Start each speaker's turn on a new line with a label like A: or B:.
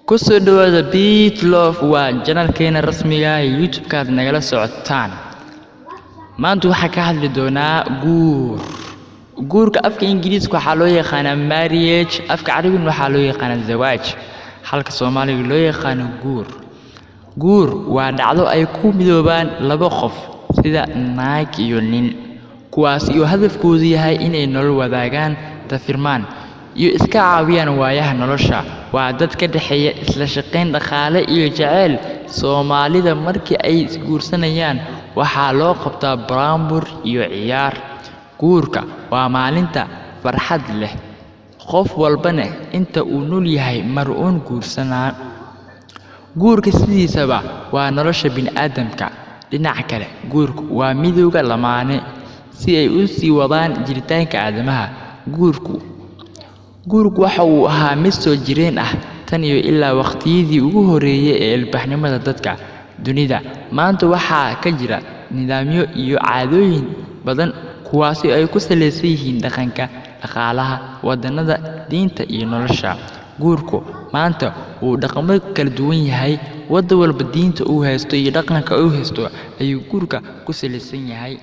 A: kusoo dhawaada Beat Love waa channelkeena rasmiga ah ee YouTube-ka nagala socotaan. Maanta waxaan ka hadli doonaa guurka afka Ingiriiska waxaa loo yaqaanaa marriage, afka Carabiga waxaa loo yaqaanaa zawaaj, halka Soomaaliga loo yaqaano guur waa dhacdo ay ku midoobaan laba qof sida naag iyo nin, kuwaas oo hadafkoodu yahay inay nolol wadaagaan, tafirmaan iyo iska caawiyaan waayaha nolosha. waa dad ka dhaxeeya isla shaqayn dhaqaale iyo jacayl. Soomaalida markii ay guursanayaan waxaa loo qabtaa buraanbur iyo ciyaar. Guurka waa maalinta farxad leh, qof walbana inta uu nool yahay mar uun guursanaa. Guurka sidiisaba waa nolosha bini'aadamka. Dhinaca kale, guurku waa midowga lamaane si ay u sii wadaan jiritaanka aadamaha. Guurku waxa uu ahaa mid soo jireen ah tan iyo ilaa waqtiyadii ugu horreeyay ee ilbaxnimada dadka dunida. Maanta waxaa ka jira nidaamyo iyo caadooyin badan kuwaas oo ay ku saleysan yihiin dhaqanka, dhaqaalaha, wadannada, diinta iyo nolosha. Guurku maanta wuu dhaqamo kala duwan yahay. Waddan walba diinta uu haysto iyo dhaqanka uu haysto ayuu guurka ku saleysan yahay.